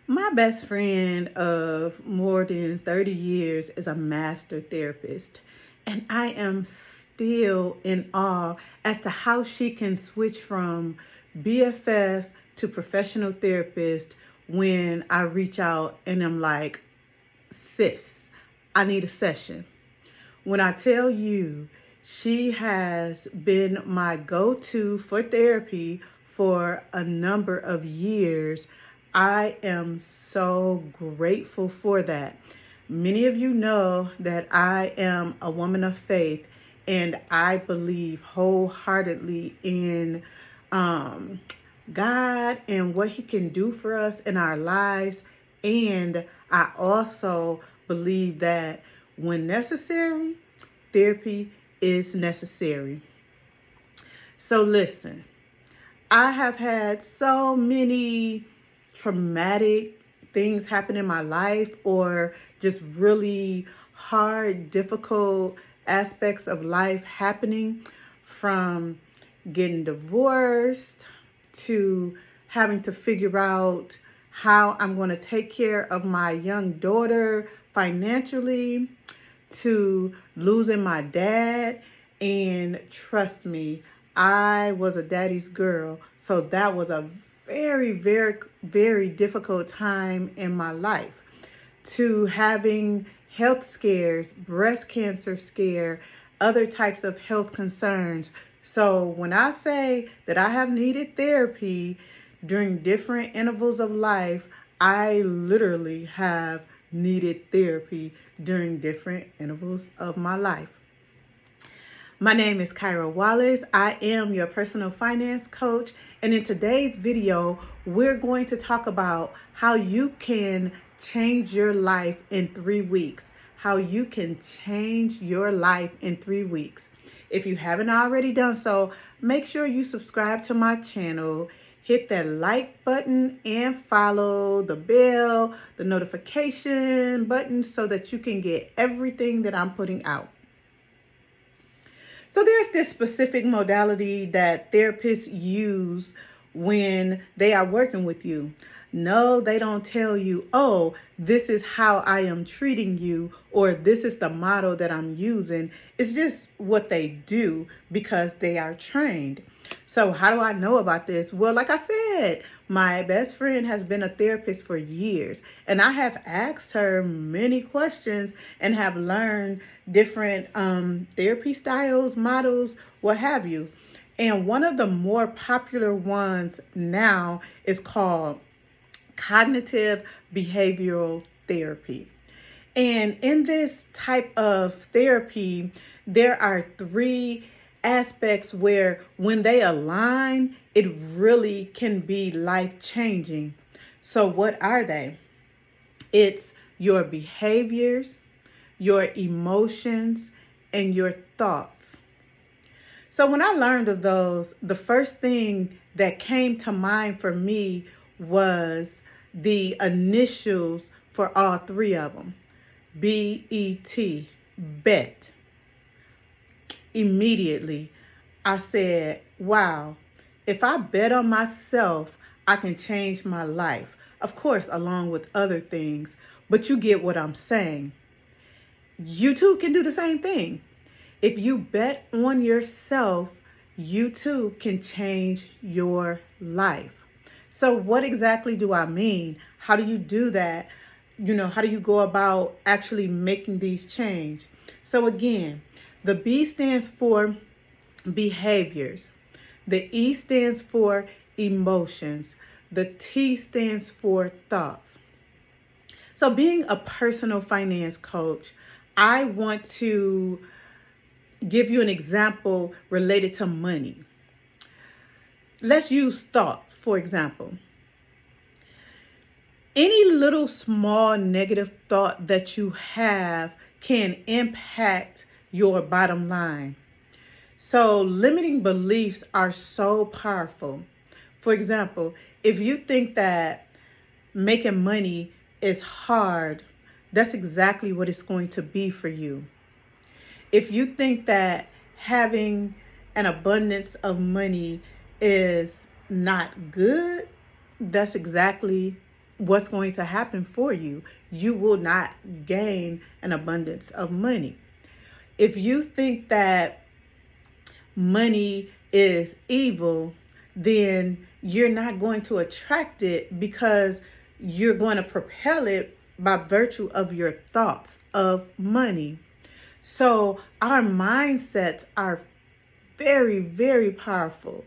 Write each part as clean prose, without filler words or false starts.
My best friend of more than 30 years is a master therapist, and I am still in awe as to how she can switch from BFF to professional therapist when I reach out and I'm like, sis, I need a session. When I tell you she has been my go-to for therapy for a number of years, I am so grateful for that. Many of you know that I am a woman of faith and I believe wholeheartedly in um, God and what He can do for us in our lives. And I also believe that when necessary, therapy is necessary. So listen, I have had so many traumatic things happen in my life, or just really hard, difficult aspects of life happening, from getting divorced to having to figure out how I'm going to take care of my young daughter financially, to losing my dad. And trust me, I was a daddy's girl. So that was a very, very, very difficult time in my life. To having health scares, breast cancer scare, other types of health concerns. So when I say that I have needed therapy during different intervals of life, I literally have needed therapy during different intervals of my life. My name is Kyra Wallace. I am your personal finance coach. And in today's video, we're going to talk about how you can change your life in 3 weeks. How you can change your life in 3 weeks. If you haven't already done so, make sure you subscribe to my channel. Hit that like button and follow the bell, the notification button, so that you can get everything that I'm putting out. So there's this specific modality that therapists use when they are working with you. No, they don't tell you, oh, this is how I am treating you, or this is the model that I'm using. It's just what they do because they are trained. So how do I know about this? Well, like I said, my best friend has been a therapist for years, and I have asked her many questions and have learned different therapy styles, models, what have you. And one of the more popular ones now is called cognitive behavioral therapy. And in this type of therapy, there are 3 aspects where when they align, it really can be life-changing. So what are they? It's your behaviors, your emotions, and your thoughts. So when I learned of those, the first thing that came to mind for me was the initials for all 3 of them. B-E-T, bet. Immediately, I said, wow, if I bet on myself, I can change my life. Of course, along with other things, but you get what I'm saying. You too can do the same thing. If you bet on yourself, you too can change your life. So what exactly do I mean? How do you do that? How do you go about actually making these change? So again, the B stands for behaviors. The E stands for emotions. The T stands for thoughts. So being a personal finance coach, I want to give you an example related to money. Let's use thought, for example. Any little small negative thought that you have can impact your bottom line. So limiting beliefs are so powerful. For example, if you think that making money is hard, that's exactly what it's going to be for you. If you think that having an abundance of money is not good, that's exactly what's going to happen for you. You will not gain an abundance of money. If you think that money is evil, then you're not going to attract it, because you're going to propel it by virtue of your thoughts of money. So our mindsets are very, very powerful.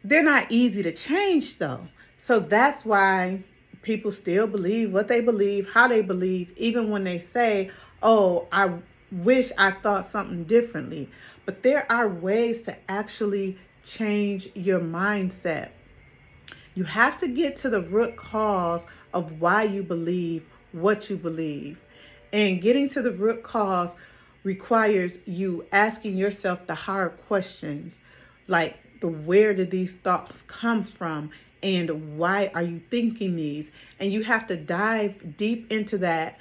They're not easy to change though. So that's why people still believe what they believe, how they believe, even when they say, oh, I wish I thought something differently. But there are ways to actually change your mindset. You have to get to the root cause of why you believe what you believe. And getting to the root cause requires you asking yourself the hard questions, like where did these thoughts come from, and why are you thinking these? And you have to dive deep into that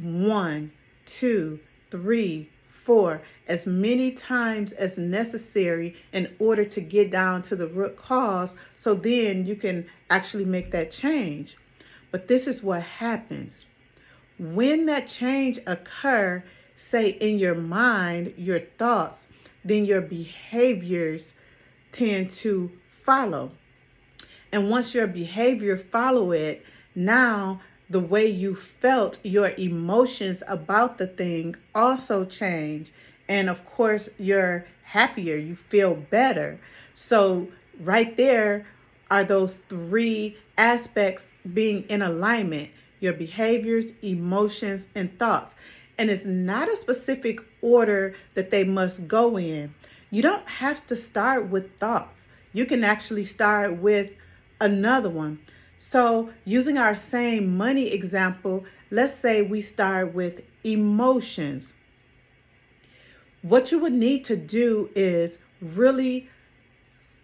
1, 2, 3, 4, as many times as necessary in order to get down to the root cause, so then you can actually make that change. But this is what happens. When that change occurs, say in your mind, your thoughts, then your behaviors tend to follow. And once your behavior follow it, now the way you felt, your emotions about the thing also change. And of course, you're happier, you feel better. So right there are those 3 aspects being in alignment: your behaviors, emotions, and thoughts. And it's not a specific order that they must go in. You don't have to start with thoughts. You can actually start with another one. So using our same money example, let's say we start with emotions. What you would need to do is really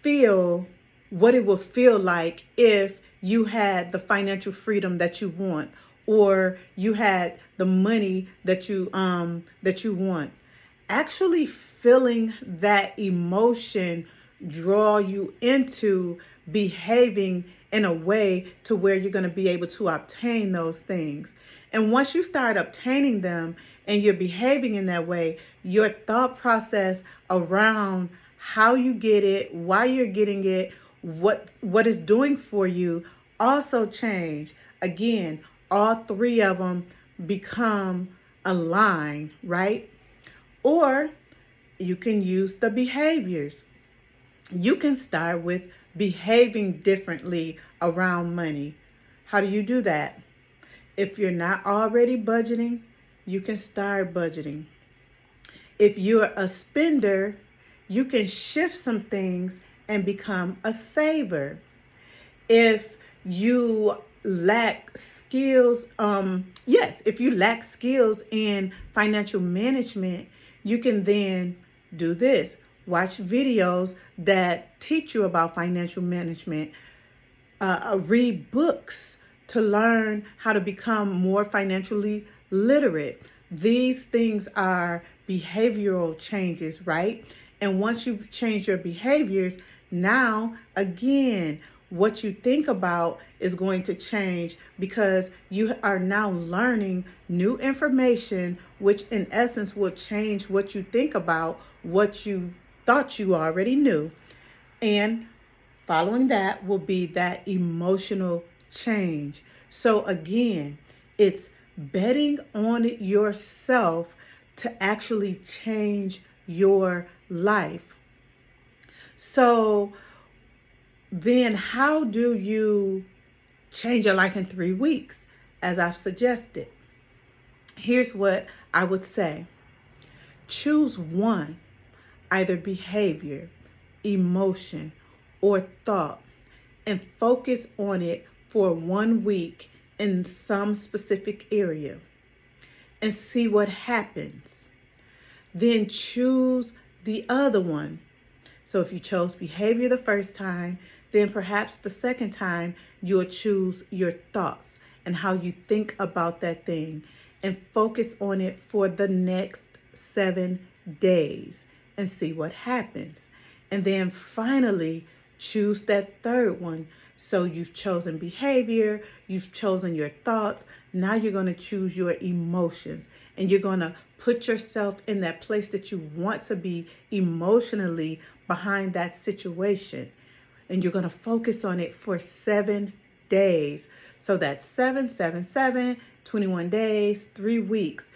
feel what it would feel like if you had the financial freedom that you want, or you had the money that you want. Actually feeling that emotion draw you into behaving in a way to where you're going to be able to obtain those things. And once you start obtaining them and you're behaving in that way, your thought process around how you get it, why you're getting it, what it's doing for you also change. Again, all 3 of them become aligned, right? Or you can use the behaviors. You can start with behaving differently around money. How do you do that? If you're not already budgeting, you can start budgeting. If you're a spender, you can shift some things and become a saver. If you lack skills, if you lack skills in financial management, you can then do this. Watch videos that teach you about financial management. Read books to learn how to become more financially literate. These things are behavioral changes, right? And once you change your behaviors, now again, what you think about is going to change, because you are now learning new information, which in essence will change what you think about what you thought you already knew. And following that will be that emotional change. So again, it's betting on yourself to actually change your life. So then how do you change your life in 3 weeks, as I've suggested? Here's what I would say. Choose one, either behavior, emotion, or thought, and focus on it for 1 week in some specific area and see what happens. Then choose the other one. So if you chose behavior the first time, then perhaps the second time you'll choose your thoughts and how you think about that thing, and focus on it for the next 7 days and see what happens. And then finally choose that third one So you've chosen behavior, you've chosen your thoughts. Now you're going to choose your emotions, and you're going to put yourself in that place that you want to be emotionally behind that situation. And you're going to focus on it for 7 days. So that's 21 days, 3 weeks.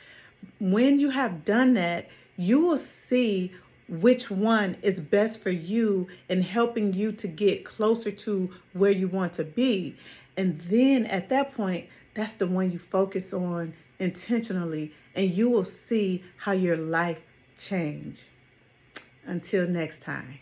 When you have done that, you will see which one is best for you in helping you to get closer to where you want to be. And then at that point, that's the one you focus on intentionally, and you will see how your life change. Until next time.